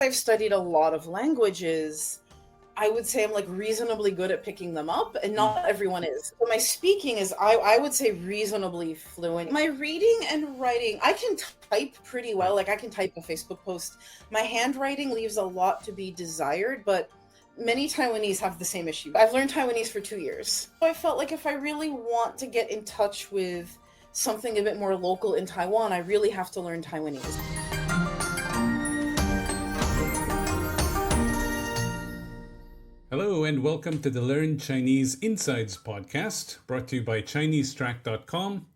I've studied a lot of languages. I would say I'm like reasonably good at picking them up, and not everyone is. So my speaking is, I would say, reasonably fluent. My reading and writing, I can type pretty well. Like I can type a Facebook post. My handwriting leaves a lot to be desired, but many Taiwanese have the same issue. I've learned Taiwanese for 2 years. So I felt like if I really want to get in touch with something a bit more local in Taiwan, I really have to learn Taiwanese. Hello and welcome to the Learn Chinese Insights podcast, brought to you by ChineseTrack.com.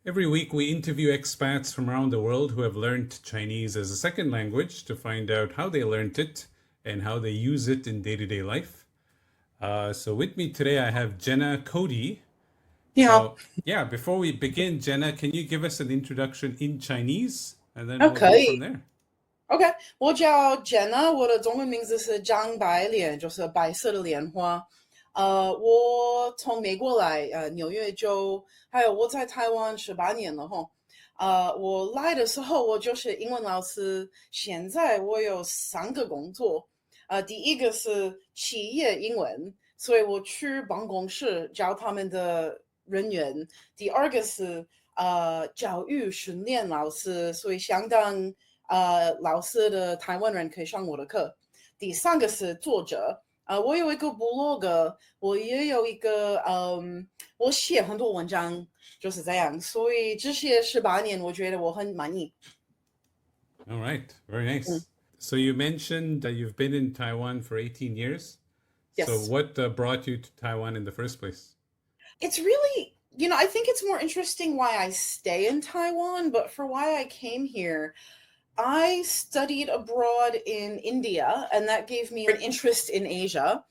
Every week we interview expats from around the world who have learned Chinese as a second language to find out how they learned it and how they use it in day-to-day life. So with me today I have Jenna Cody. Yeah. So, before we begin, Jenna, can you give us an introduction in Chinese? And then we'll go Okay. from there. OK， 我叫 Jenna， 我的中文名字是张白莲，就是白色的莲花。我从美国来，纽约州，还有我在台湾18年了哈。我来的时候我就是英文老师，现在我有3个工作。第一个是企业英文，所以我去办公室教他们的人员。第二个是教育训练老师，所以相当老师的台湾人可以上我的课。第三个是作者，我有一个部落格，我也有一个我写很多文章，就是这样。所以这些18年，我觉得我很满意。All right, very nice. So you mentioned that you've been in Taiwan for 18 years. Yes. So what brought you to Taiwan in the first place? It's really, I think it's more interesting why I stay in Taiwan, but for why I came here, I studied abroad in India, and that gave me an interest in Asia.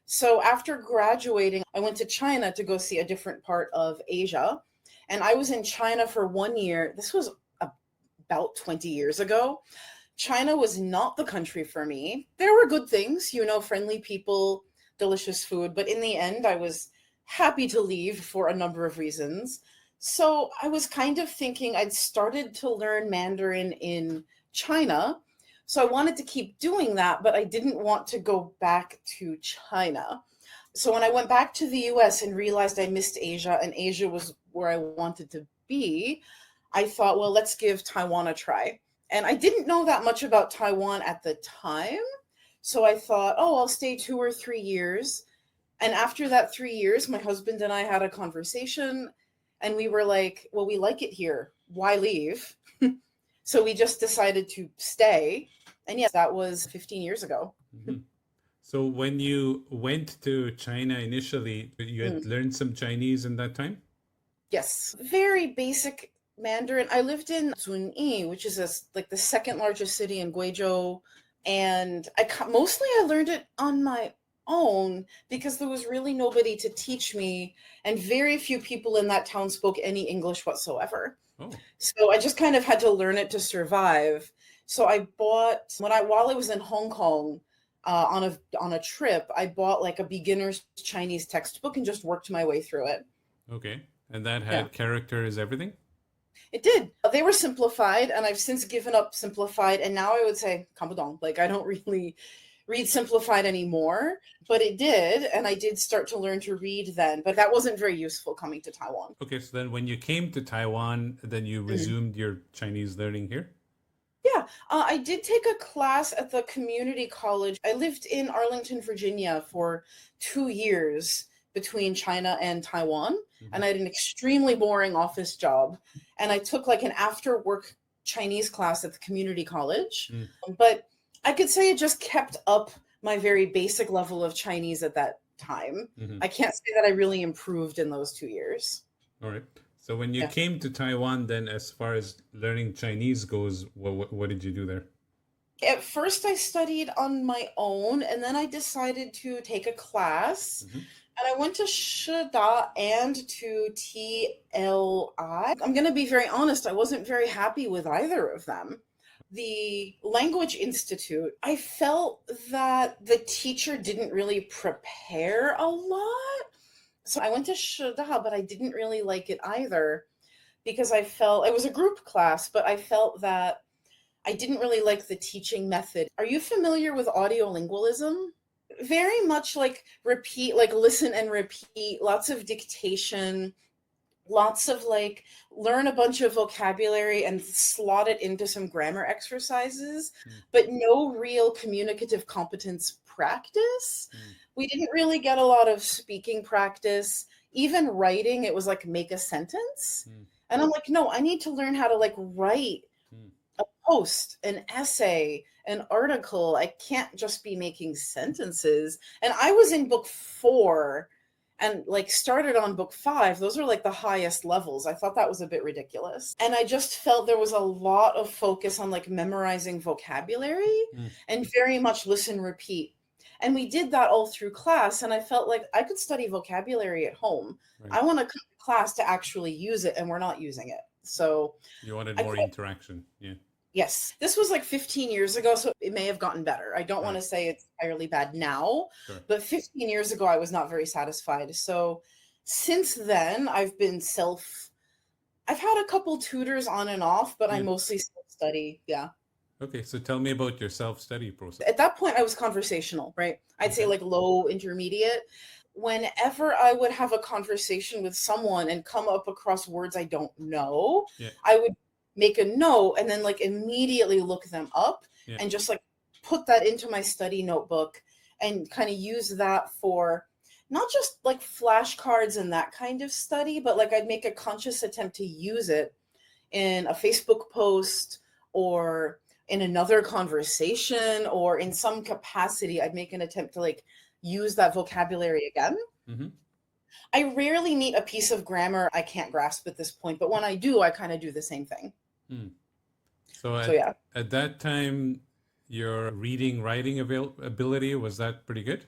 So after graduating, I went to China to go see a different part of Asia. And I was in China for 1 year. This was about 20 years ago. China was not the country for me. There were good things, friendly people, delicious food. But in the end, I was happy to leave for a number of reasons. So I was kind of thinking I'd started to learn Mandarin in China. So I wanted to keep doing that, but I didn't want to go back to China. So when I went back to the US and realized I missed Asia and Asia was where I wanted to be, I thought, well, let's give Taiwan a try. And I didn't know that much about Taiwan at the time. So I thought, I'll stay 2 or 3 years. And after that 3 years, my husband and I had a conversation. And we were like, well, we like it here. Why leave? So we just decided to stay. And yes, that was 15 years ago. Mm-hmm. So when you went to China initially, you had learned some Chinese in that time? Yes. Very basic Mandarin. I lived in Zunyi, which is like the second largest city in Guizhou. And mostly I learned it on my own because there was really nobody to teach me, and very few people in that town spoke any English whatsoever. So I just kind of had to learn it to survive. So I bought while I was in Hong Kong on a trip, I bought like a beginner's Chinese textbook and just worked my way through it. Okay. And that had characters, everything? It did. They were simplified, and I've since given up simplified, and now I would say 看不懂. Like I don't really read simplified anymore, but it did, and I did start to learn to read then, but that wasn't very useful coming to Taiwan. Okay, so then when you came to Taiwan, then you resumed your Chinese learning here? Yeah, I did take a class at the community college. I lived in Arlington, Virginia for 2 years between China and Taiwan, and I had an extremely boring office job, and I took like an after-work Chinese class at the community college, but I could say it just kept up my very basic level of Chinese at that time. I can't say that I really improved in those 2 years. All right. So when you came to Taiwan, then as far as learning Chinese goes, what did you do there? At first, I studied on my own, and then I decided to take a class. And I went to Shida and to TLI. I'm going to be very honest, I wasn't very happy with either of them. The Language Institute, I felt that the teacher didn't really prepare a lot. So I went to Shida, but I didn't really like it either because I felt it was a group class, but I felt that I didn't really like the teaching method. Are you familiar with audiolingualism? Very much like repeat, like listen and repeat, lots of dictation, lots of like learn a bunch of vocabulary and slot it into some grammar exercises, but no real communicative competence practice. We didn't really get a lot of speaking practice. Even writing, it was like make a sentence. And I'm like, no, I need to learn how to like write a post, an essay, an article. I can't just be making sentences. And I was in book 4 and like started on book 5. Those are like the highest levels. I thought that was a bit ridiculous. And I just felt there was a lot of focus on like memorizing vocabulary and very much listen, repeat. And we did that all through class. And I felt like I could study vocabulary at home. Right. I want to come to class to actually use it, and we're not using it. So you wanted more interaction. Yeah. Yes. This was like 15 years ago, so it may have gotten better. I don't want to say it's entirely bad now, but 15 years ago, I was not very satisfied. So since then, I've had a couple tutors on and off, but I mostly self-study. Yeah. Okay. So tell me about your self-study process. At that point, I was conversational, right? I'd say like low intermediate. Whenever I would have a conversation with someone and come up across words I don't know, I would make a note and then like immediately look them up and just like put that into my study notebook and kind of use that for not just like flashcards and that kind of study, but like I'd make a conscious attempt to use it in a Facebook post or in another conversation or in some capacity. I'd make an attempt to like use that vocabulary again. I rarely meet a piece of grammar I can't grasp at this point, but when I do, I kind of do the same thing. So at that time, your reading, writing ability, was that pretty good?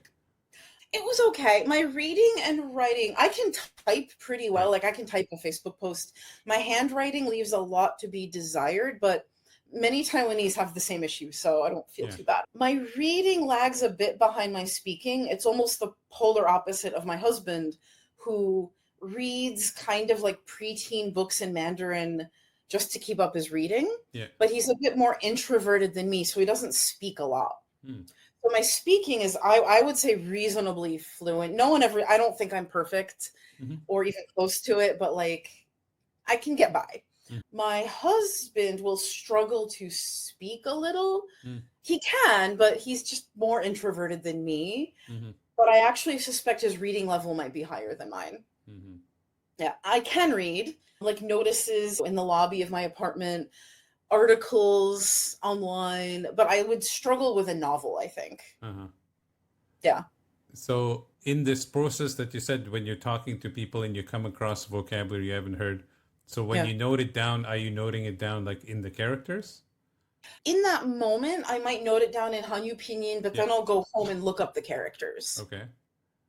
It was okay. My reading and writing, I can type pretty well. Like I can type a Facebook post. My handwriting leaves a lot to be desired, but many Taiwanese have the same issue, so I don't feel too bad. My reading lags a bit behind my speaking. It's almost the polar opposite of my husband, who reads kind of like preteen books in Mandarin just to keep up his reading. But he's a bit more introverted than me, so he doesn't speak a lot. So my speaking is, I would say, reasonably fluent. I don't think I'm perfect or even close to it, but like I can get by. My husband will struggle to speak a little. He can, but he's just more introverted than me. But I actually suspect his reading level might be higher than mine. Yeah, I can read, like notices in the lobby of my apartment, articles online, but I would struggle with a novel, I think. Yeah. So in this process that you said, when you're talking to people and you come across vocabulary you haven't heard, so when you note it down, are you noting it down like in the characters? In that moment, I might note it down in Hanyu Pinyin, but then I'll go home and look up the characters. Okay.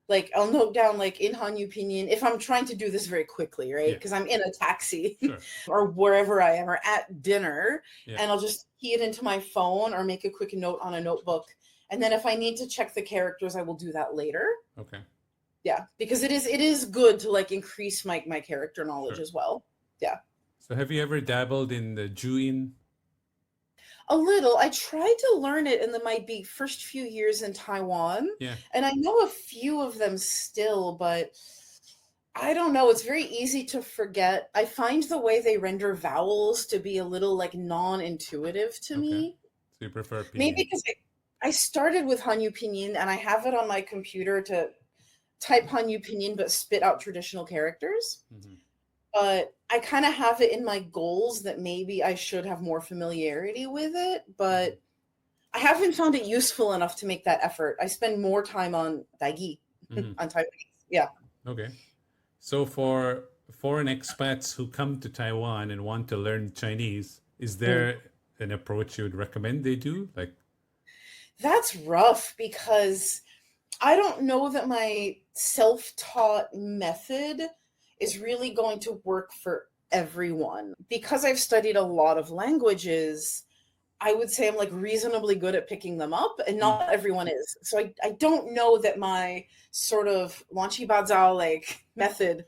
Like I'll note down like in Hanyu Pinyin if I'm trying to do this very quickly, right? Because I'm in a taxi or wherever I am or at dinner, and I'll just key it into my phone or make a quick note on a notebook. And then if I need to check the characters, I will do that later. Okay. Yeah, because it is good to like increase my character knowledge as well. Yeah. So have you ever dabbled in the Juin? A little. I tried to learn it in my first few years in Taiwan. And I know a few of them still, but I don't know. It's very easy to forget. I find the way they render vowels to be a little like non-intuitive to me. So you prefer pinyin? Maybe because I started with Hanyu Pinyin and I have it on my computer to type Hanyu Pinyin but spit out traditional characters. But I kind of have it in my goals that maybe I should have more familiarity with it, but I haven't found it useful enough to make that effort. I spend more time on Daigi, on Taiwanese. Yeah. Okay. So for foreign expats who come to Taiwan and want to learn Chinese, is there an approach you would recommend they do? Like, that's rough because I don't know that my self-taught method is really going to work for everyone. Because I've studied a lot of languages, I would say I'm like reasonably good at picking them up, and not everyone is. So I don't know that my sort of wanchi bazao like method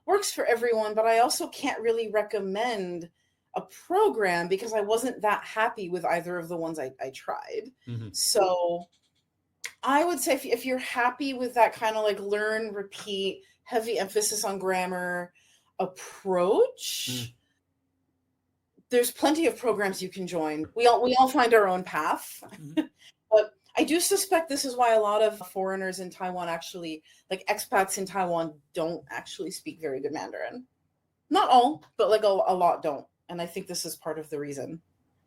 works for everyone, but I also can't really recommend a program because I wasn't that happy with either of the ones I tried. Mm-hmm. So I would say if you're happy with that kind of like learn, repeat, heavy emphasis on grammar approach, there's plenty of programs you can join. We all find our own path. But I do suspect this is why a lot of foreigners in Taiwan actually, like expats in Taiwan, don't actually speak very good Mandarin. Not all, but like a lot don't. And I think this is part of the reason.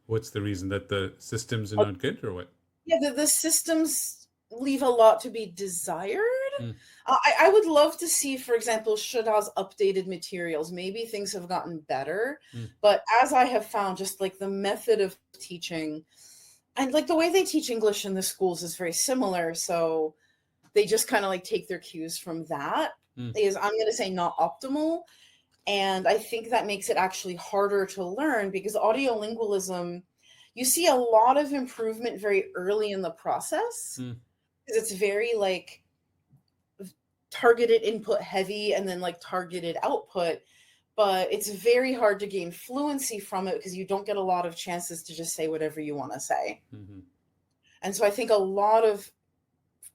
What's the reason? That the systems are not good, or what? Yeah, the systems leave a lot to be desired. I would love to see, for example, Shada's updated materials. Maybe things have gotten better. But as I have found, just like the method of teaching and like the way they teach English in the schools is very similar. So they just kind of like take their cues from that. Is, I'm going to say, not optimal. And I think that makes it actually harder to learn because audiolingualism, you see a lot of improvement very early in the process. Because it's very like targeted input heavy and then like targeted output. But it's very hard to gain fluency from it because you don't get a lot of chances to just say whatever you want to say. And so I think a lot of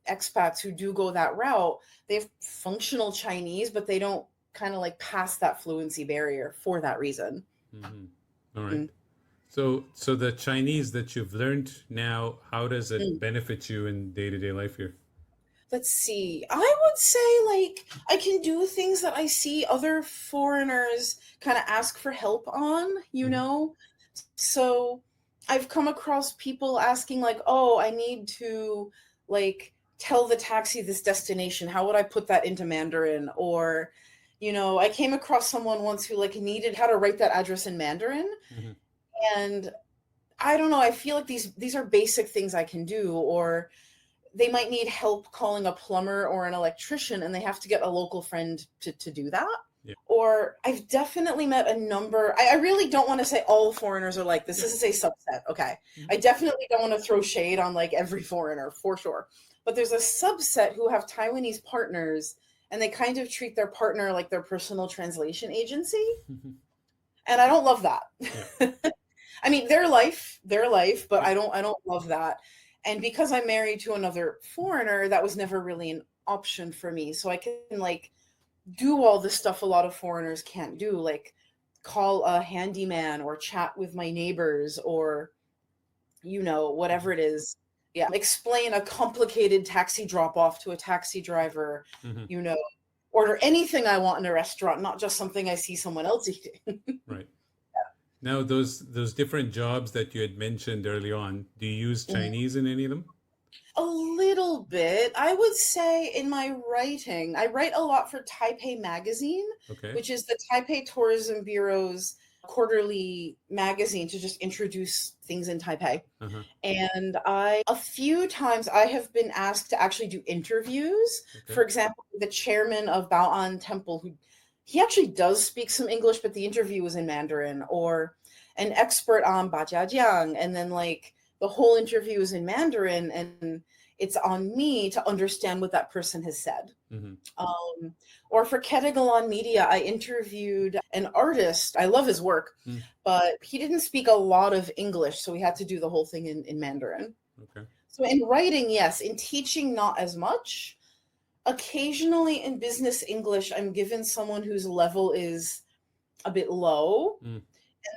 expats who do go that route, they have functional Chinese, but they don't kind of like pass that fluency barrier for that reason. All right. So the Chinese that you've learned now, how does it benefit you in day-to-day life here? Let's see. I would say like I can do things that I see other foreigners kind of ask for help on, you know? So I've come across people asking like, oh, I need to like tell the taxi this destination. How would I put that into Mandarin? Or, you know, I came across someone once who like needed how to write that address in Mandarin. And I don't know, I feel like these are basic things I can do. Or they might need help calling a plumber or an electrician and they have to get a local friend to do that. Or I've definitely met a number, I really don't want to say all foreigners are like this. This is a subset. Okay. I definitely don't want to throw shade on like every foreigner for sure. But there's a subset who have Taiwanese partners and they kind of treat their partner like their personal translation agency. And I don't love that. I mean, their life, but I don't love that. And because I'm married to another foreigner, that was never really an option for me. So I can like do all the stuff a lot of foreigners can't do, like call a handyman or chat with my neighbors or, you know, whatever it is. Yeah. Explain a complicated taxi drop off to a taxi driver, you know, order anything I want in a restaurant, not just something I see someone else eating. Right. Now, those different jobs that you had mentioned early on, do you use Chinese in any of them? A little bit. I would say in my writing, I write a lot for Taipei Magazine, which is the Taipei Tourism Bureau's quarterly magazine to just introduce things in Taipei. And a few times I have been asked to actually do interviews. For example, the chairman of Bao'an Temple, he actually does speak some English, but the interview was in Mandarin, or an expert on Bajiajiang. And then like the whole interview is in Mandarin and it's on me to understand what that person has said. Or for Ketegalon Media, I interviewed an artist. I love his work, but he didn't speak a lot of English. So we had to do the whole thing in Mandarin. So in writing, yes. In teaching, not as much. Occasionally in business English, I'm given someone whose level is a bit low. And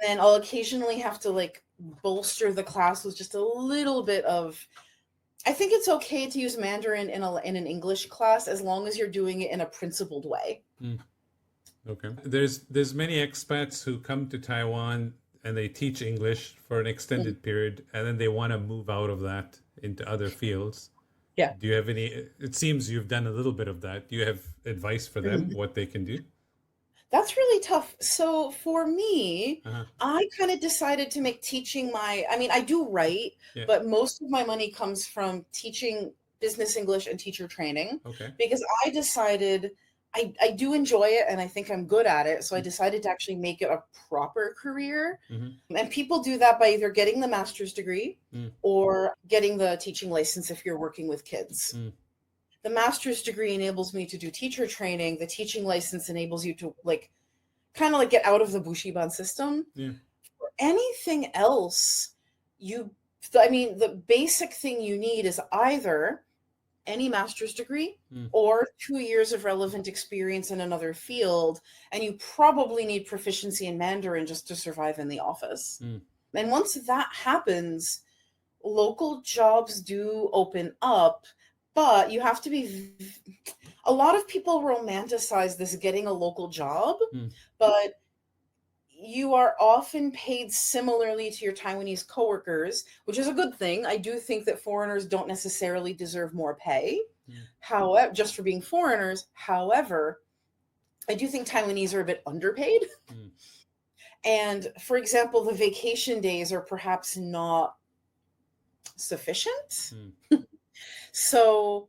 then I'll occasionally have to like bolster the class with just a little bit of, I think it's okay to use Mandarin in an English class as long as you're doing it in a principled way. There's many expats who come to Taiwan and they teach English for an extended period and then they want to move out of that into other fields. Do you have any, it seems you've done a little bit of that. Do you have advice for them, what they can do? That's really tough. So for me, I kind of decided to make teaching I do write, but most of my money comes from teaching business English and teacher training. Because I decided I do enjoy it and I think I'm good at it. So I decided to actually make it a proper career. And people do that by either getting the master's degree or getting the teaching license if you're working with kids. The master's degree enables me to do teacher training. The teaching license enables you to like kind of like get out of the Bushiban system. anything else, the basic thing you need is either any master's degree or 2 years of relevant experience in another field, and you probably need proficiency in Mandarin just to survive in the office. And once that happens, local jobs do open up, but you have to be... A lot of people romanticize this getting a local job, but you are often paid similarly to your Taiwanese coworkers, which is a good thing. I do think that foreigners don't necessarily deserve more pay, however, just for being foreigners. However, I do think Taiwanese are a bit underpaid. And for example, the vacation days are perhaps not sufficient. So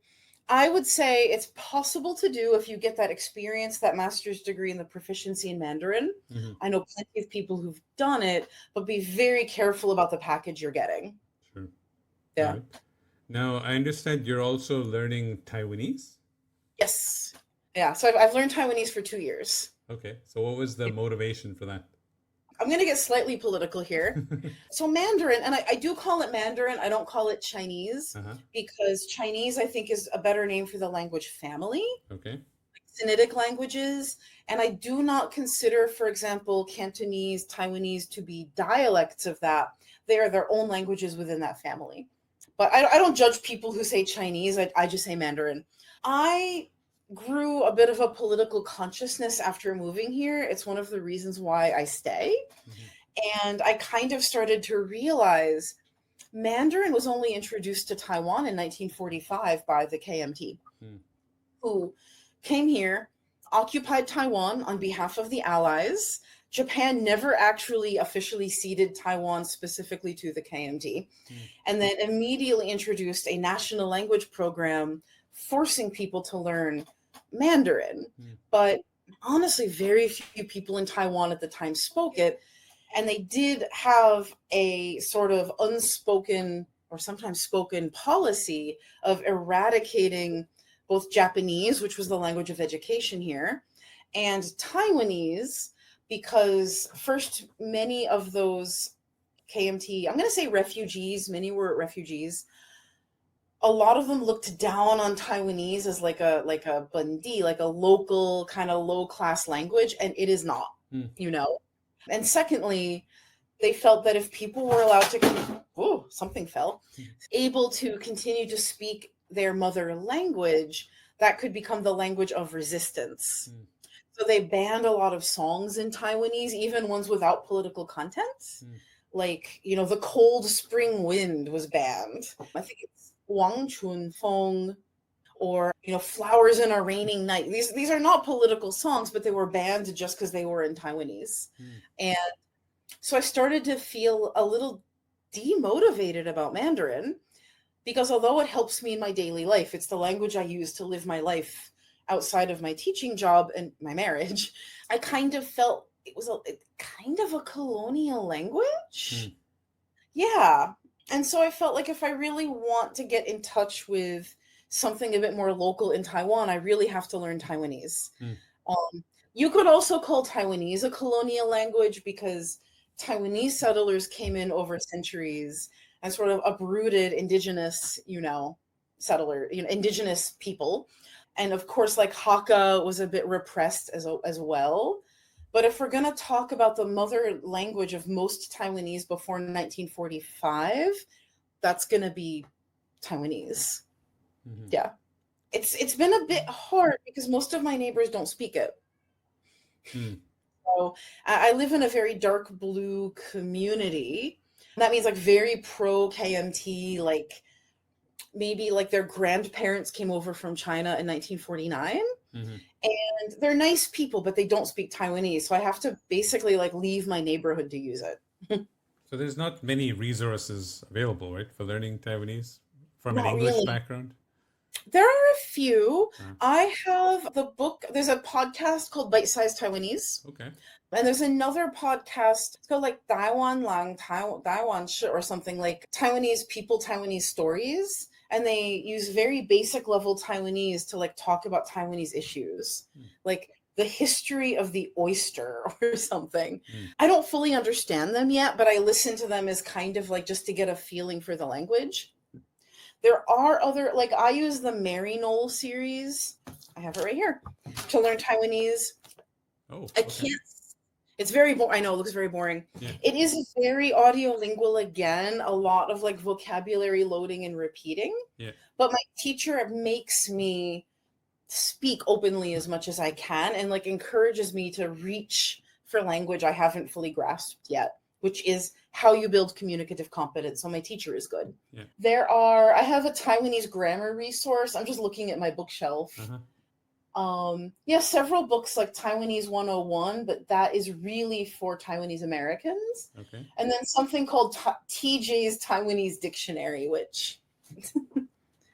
I would say it's possible to do if you get that experience, that master's degree, and the proficiency in Mandarin. I know plenty of people who've done it, but be very careful about the package you're getting. Sure. Yeah. Right. Now, I understand you're also learning Taiwanese? Yes. Yeah. So I've learned Taiwanese for 2 years. Okay. So what was the motivation for that? I'm going to get slightly political here. So Mandarin, and I do call it Mandarin, I don't call it Chinese, because Chinese, I think, is a better name for the language family. Okay. Sinitic languages. And I do not consider, for example, Cantonese, Taiwanese to be dialects of that. They are their own languages within that family. But I don't judge people who say Chinese. I just say Mandarin. I grew a bit of a political consciousness after moving here. It's one of the reasons why I stay. And I kind of started to realize Mandarin was only introduced to Taiwan in 1945 by the KMT, who came here, occupied Taiwan on behalf of the Allies. Japan never actually officially ceded Taiwan specifically to the KMT, and then immediately introduced a national language program forcing people to learn Mandarin. But honestly, very few people in Taiwan at the time spoke it. And they did have a sort of unspoken or sometimes spoken policy of eradicating both Japanese, which was the language of education here, and Taiwanese, because first, many of those KMT, I'm going to say refugees, many were refugees. A lot of them looked down on Taiwanese as like a Bundi, like a local kind of low class language, and it is not, you know. And secondly, they felt that if people were allowed to, something fell, able to continue to speak their mother language, that could become the language of resistance. So they banned a lot of songs in Taiwanese, even ones without political content. Like, you know, the Cold Spring Wind was banned. I think it's Wang Chun Feng, or, you know, Flowers in a Raining Night. These are not political songs, but they were banned just because they were in Taiwanese. And so I started to feel a little demotivated about Mandarin, because although it helps me in my daily life, it's the language I use to live my life outside of my teaching job and my marriage, I kind of felt it was kind of a colonial language. Yeah. And so I felt like if I really want to get in touch with something a bit more local in Taiwan, I really have to learn Taiwanese. You could also call Taiwanese a colonial language, because Taiwanese settlers came in over centuries and sort of uprooted indigenous, indigenous people. And of course, like Hakka was a bit repressed as well. But if we're going to talk about the mother language of most Taiwanese before 1945, that's going to be Taiwanese. Yeah. It's been a bit hard because most of my neighbors don't speak it. So I live in a very dark blue community. That means like very pro KMT, like maybe like their grandparents came over from China in 1949. And they're nice people, but they don't speak Taiwanese. So I have to basically like leave my neighborhood to use it. So there's not many resources available, right, for learning Taiwanese from Not an English really. background? There are a few. I have the book. There's a podcast called Bite Size Taiwanese. Okay. And there's another podcast. It's called like Taiwan Lang, Taiwan Shi, or something, like Taiwanese people, Taiwanese stories. And they use very basic level Taiwanese to like talk about Taiwanese issues. Like the history of the oyster or something. Mm. I don't fully understand them yet, but I listen to them as kind of like just to get a feeling for the language. There are other, like I use the Mary Knoll series. I have it right here to learn Taiwanese. Oh, I okay. can't. It's very boring. I know it looks very boring. Yeah. It is very audiolingual again, a lot of like vocabulary loading and repeating. Yeah. But my teacher makes me speak openly as much as I can and like encourages me to reach for language I haven't fully grasped yet, which is how you build communicative competence. So my teacher is good. Yeah. I have a Taiwanese grammar resource. I'm just looking at my bookshelf. Several books like Taiwanese 101, but that is really for Taiwanese Americans. Okay. And then something called TJ's Taiwanese Dictionary, which...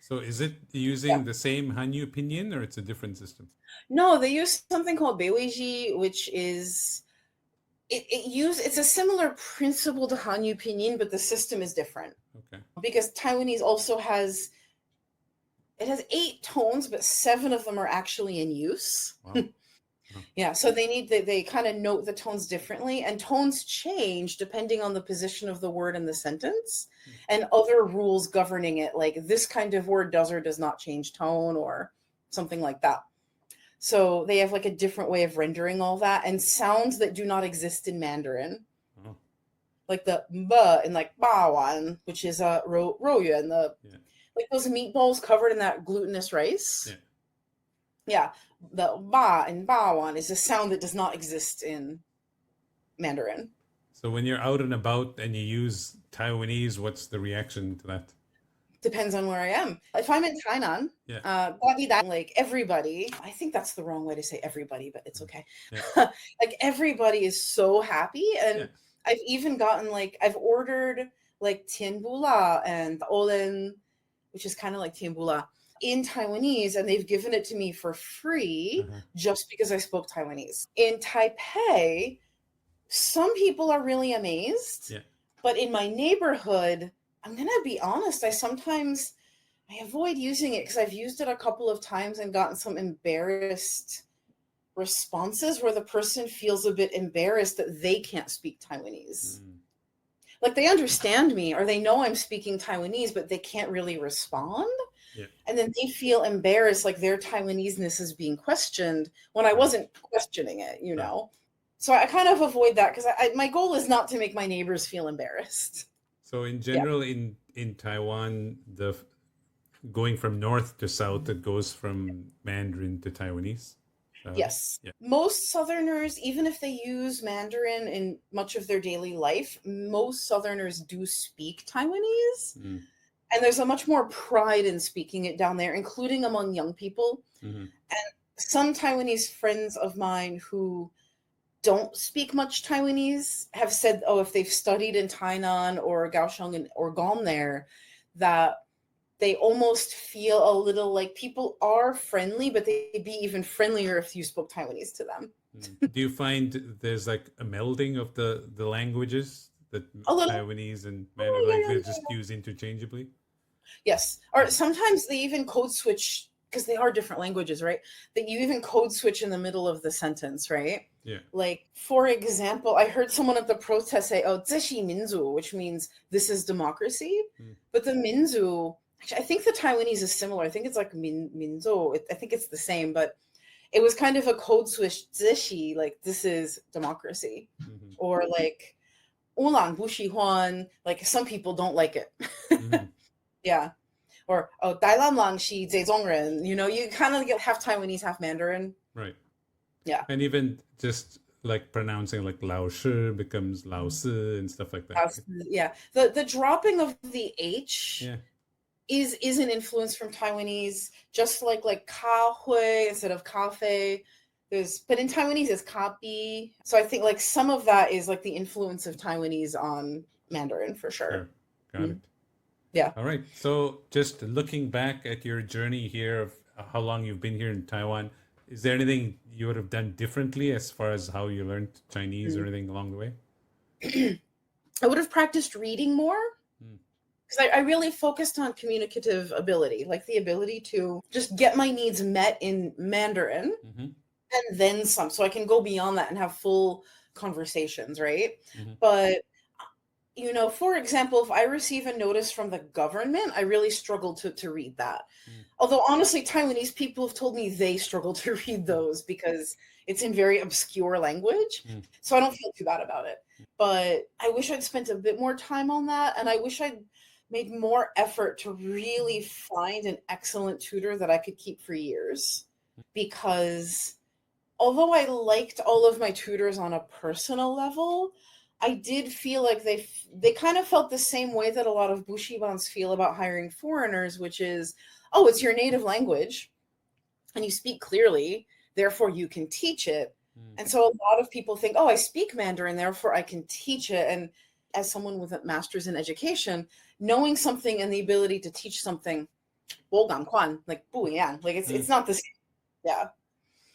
So is it using the same Hanyu pinyin or it's a different system? No, they use something called Beiweiji, which is... It's a similar principle to Hanyu pinyin, but the system is different. Okay. Because Taiwanese also has... It has 8 tones, but 7 of them are actually in use. Wow. Yeah, so they kind of note the tones differently, and tones change depending on the position of the word in the sentence and other rules governing it, like this kind of word does or does not change tone or something like that. So they have like a different way of rendering all that, and sounds that do not exist in Mandarin. Oh. Like the ba and like ba wan, which is a ro yuan, like those meatballs covered in that glutinous rice. Yeah, the ba and ba wan is a sound that does not exist in Mandarin. So when you're out and about and you use Taiwanese, what's the reaction to that? Depends on where I am. If I'm in Tainan, like everybody, I think that's the wrong way to say everybody, but it's okay. Yeah. Like everybody is so happy. And I've even gotten like, I've ordered like tianbula and olen, which is kind of like tianbula, in Taiwanese, and they've given it to me for free just because I spoke Taiwanese. In Taipei, some people are really amazed, but in my neighborhood, I'm going to be honest, I avoid using it because I've used it a couple of times and gotten some embarrassed responses where the person feels a bit embarrassed that they can't speak Taiwanese. Like they understand me or they know I'm speaking Taiwanese, but they can't really respond. And then they feel embarrassed, like their Taiwanese-ness is being questioned when I wasn't questioning it, you know? So I kind of avoid that because my goal is not to make my neighbors feel embarrassed. So in general, in Taiwan, going from north to south, it goes from Mandarin to Taiwanese? Yes. Most Southerners, even if they use Mandarin in much of their daily life, most Southerners do speak Taiwanese. And there's a much more pride in speaking it down there, including among young people. And some Taiwanese friends of mine who don't speak much Taiwanese have said, oh, if they've studied in Tainan or Kaohsiung or gone there, that they almost feel a little like people are friendly, but they'd be even friendlier if you spoke Taiwanese to them. Do you find there's like a melding of the languages that Taiwanese and Mandarin, like they're just used interchangeably? Yes. Or sometimes they even code switch because they are different languages, right? That you even code switch in the middle of the sentence, right? Yeah. Like, for example, I heard someone at the protest say, oh, 这是民主, which means this is democracy. But the Minzu, actually, I think the Taiwanese is similar. I think it's like Minzu. I think it's the same, but it was kind of a code switch, 这是, like this is democracy. Or like, 乌朗不喜欢, like some people don't like it. Yeah. Or, oh, 台湾人是这种人, you know, you kind of get half Taiwanese, half Mandarin. Right. Yeah. And even just like pronouncing like Lao Shi becomes Lao Si and stuff like that. Yeah. The dropping of the H is an influence from Taiwanese, just like ka hui instead of cafe. But in Taiwanese it's kapi. So I think like some of that is like the influence of Taiwanese on Mandarin for sure. Got it. Yeah. All right. So just looking back at your journey here of how long you've been here in Taiwan, is there anything you would have done differently as far as how you learned Chinese or anything along the way? I would have practiced reading more because I really focused on communicative ability, like the ability to just get my needs met in Mandarin and then some. So I can go beyond that and have full conversations, right? Mm-hmm. But for example, if I receive a notice from the government, I really struggle to read that. Mm. Although honestly, Taiwanese people have told me they struggle to read those because it's in very obscure language. Mm. So I don't feel too bad about it. But I wish I'd spent a bit more time on that. And I wish I'd made more effort to really find an excellent tutor that I could keep for years. Because although I liked all of my tutors on a personal level, I did feel like they kind of felt the same way that a lot of bushibans feel about hiring foreigners, which is, oh, it's your native language and you speak clearly, therefore you can teach it. Mm. And so a lot of people think, oh, I speak Mandarin, therefore I can teach it. And as someone with a master's in education, knowing something and the ability to teach something, 我赶快, like 不一样, like it's not the same. Yeah.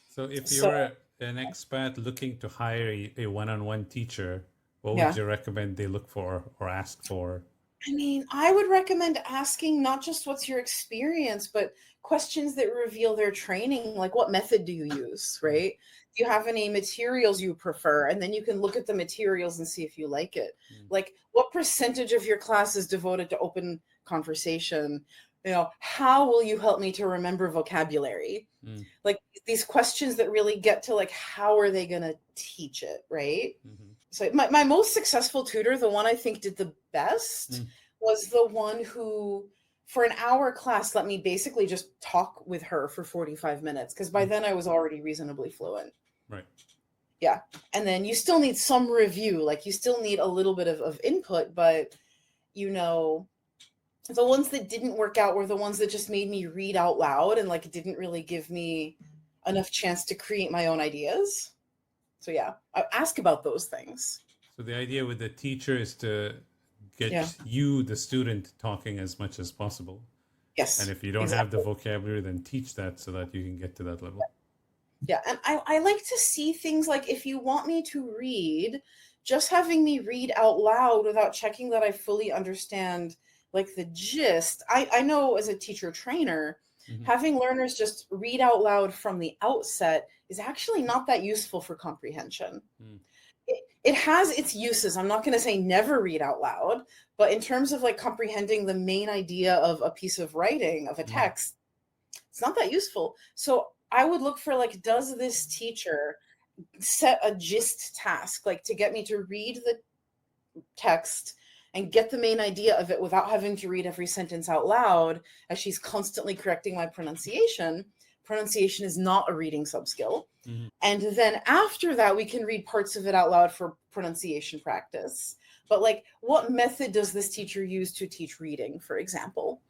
So if you're an expat looking to hire a one-on-one teacher, what would you recommend they look for or ask for? I mean, I would recommend asking not just what's your experience, but questions that reveal their training, like what method do you use, right? Do you have any materials you prefer? And then you can look at the materials and see if you like it. Like what percentage of your class is devoted to open conversation? How will you help me to remember vocabulary? Like these questions that really get to like, how are they going to teach it, right? So my most successful tutor, the one I think did the best, was the one who, for an hour class, let me basically just talk with her for 45 minutes. Because by then I was already reasonably fluent. Right. Yeah. And then you still need some review. Like you still need a little bit of input. But, the ones that didn't work out were the ones that just made me read out loud and like didn't really give me enough chance to create my own ideas. So yeah, I ask about those things. So the idea with the teacher is to get you, the student, talking as much as possible. Yes. And if you don't have the vocabulary, then teach that so that you can get to that level. Yeah. And I like to see things like if you want me to read, just having me read out loud without checking that I fully understand like the gist. I know as a teacher trainer, having learners just read out loud from the outset is actually not that useful for comprehension. It has its uses. I'm not going to say never read out loud, but in terms of like comprehending the main idea of a piece of writing, of a text, it's not that useful. So I would look for like, does this teacher set a gist task, like to get me to read the text and get the main idea of it without having to read every sentence out loud as she's constantly correcting my pronunciation. Pronunciation is not a reading subskill. And then after that, we can read parts of it out loud for pronunciation practice. But like, what method does this teacher use to teach reading, for example?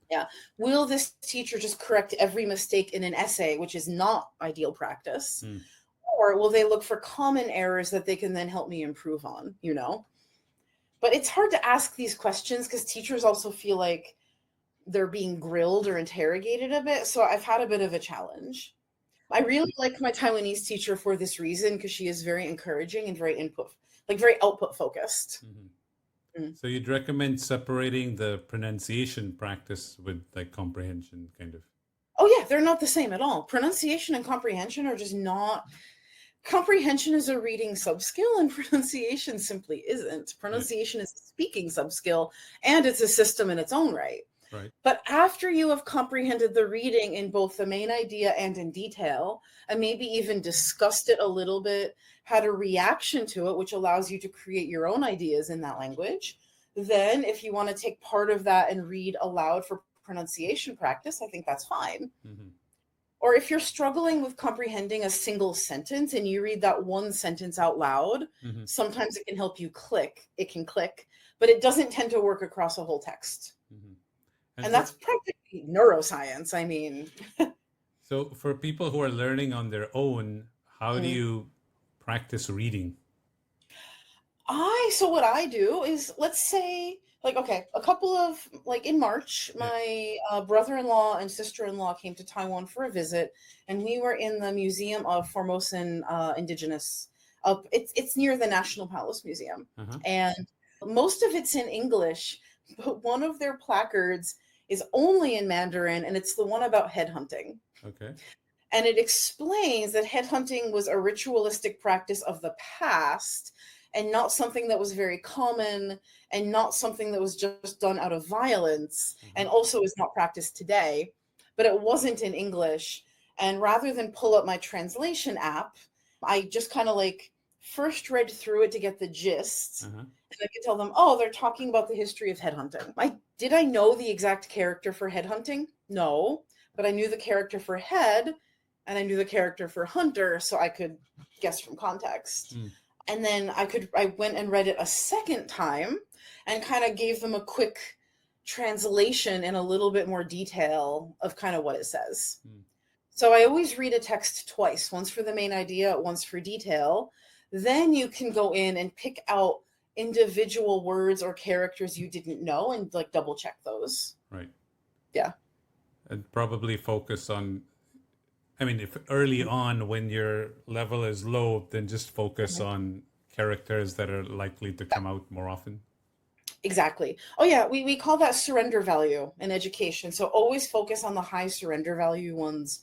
Yeah. Will this teacher just correct every mistake in an essay, which is not ideal practice? Or will they look for common errors that they can then help me improve on, But it's hard to ask these questions because teachers also feel like they're being grilled or interrogated a bit. So I've had a bit of a challenge. I really like my Taiwanese teacher for this reason because she is very encouraging and very very output focused. So you'd recommend separating the pronunciation practice with like comprehension kind of? Oh yeah, they're not the same at all. Pronunciation and comprehension are just not. Comprehension is a reading subskill and pronunciation simply isn't. Pronunciation is a speaking subskill and it's a system in its own right. Right. But after you have comprehended the reading in both the main idea and in detail, and maybe even discussed it a little bit, had a reaction to it, which allows you to create your own ideas in that language, then if you want to take part of that and read aloud for pronunciation practice, I think that's fine. Or if you're struggling with comprehending a single sentence and you read that one sentence out loud, sometimes it can help you click. It can click, but it doesn't tend to work across a whole text. And that's practically neuroscience. I mean. So for people who are learning on their own, how do you practice reading? So what I do is, let's say, like, okay, a couple of, like in March, my brother-in-law and sister-in-law came to Taiwan for a visit, and we were in the Museum of Formosan Indigenous. It's near the National Palace Museum. And most of it's in English, but one of their placards is only in Mandarin, and it's the one about headhunting. Okay. And it explains that headhunting was a ritualistic practice of the past and not something that was very common and not something that was just done out of violence, and also is not practiced today. But it wasn't in English. And rather than pull up my translation app, I just kind of like first read through it to get the gist. And I could tell them, oh, they're talking about the history of headhunting. Did I know the exact character for headhunting? No, but I knew the character for head and I knew the character for hunter, so I could guess from context. And then I went and read it a second time and kind of gave them a quick translation in a little bit more detail of kind of what it says. So I always read a text twice, once for the main idea, once for detail. Then you can go in and pick out individual words or characters you didn't know and like double check those. Right. Yeah. And probably focus on, I mean, if early on when your level is low, then just focus on characters that are likely to come out more often. Exactly. Oh yeah, we call that surrender value in education. So always focus on the high surrender value ones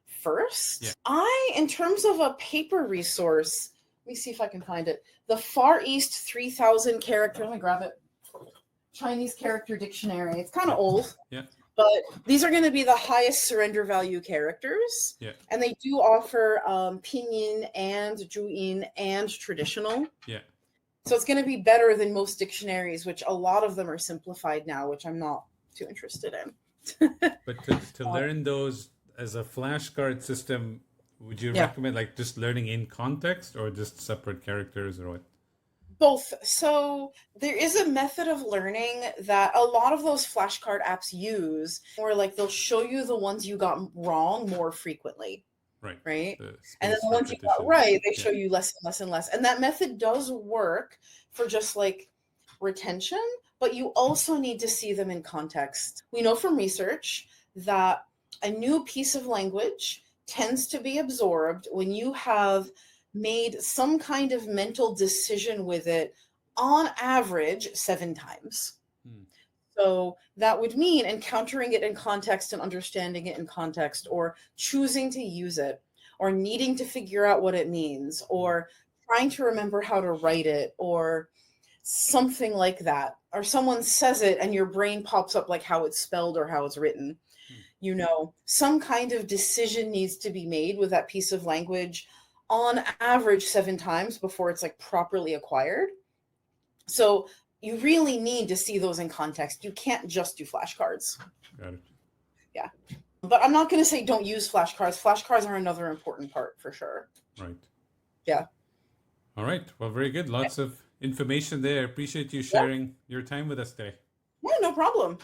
first. In terms of a paper resource, let me see if I can find it. The Far East 3000 character, let me grab it. Chinese character dictionary. It's kind of old. Yeah. But these are going to be the highest surrender value characters. Yeah. And they do offer pinyin and juyin and traditional. Yeah. So it's going to be better than most dictionaries, which a lot of them are simplified now, which I'm not too interested in. But to learn those as a flashcard system, would you recommend like just learning in context or just separate characters or what? Both. So there is a method of learning that a lot of those flashcard apps use, where like they'll show you the ones you got wrong more frequently. Right. And then the ones you got right, they show you less and less and less. And that method does work for just like retention, but you also need to see them in context. We know from research that a new piece of language tends to be absorbed when you have made some kind of mental decision with it on average 7 times. So that would mean encountering it in context and understanding it in context, or choosing to use it, or needing to figure out what it means, or trying to remember how to write it, or something like that. Or someone says it and your brain pops up like how it's spelled or how it's written. You know, some kind of decision needs to be made with that piece of language on average 7 times before it's like properly acquired. So you really need to see those in context. You can't just do flashcards. Got it. Yeah. But I'm not going to say don't use flashcards. Flashcards are another important part for sure. Right. Yeah. All right. Well, very good. Lots of information there. Appreciate you sharing your time with us today. Yeah, no problem.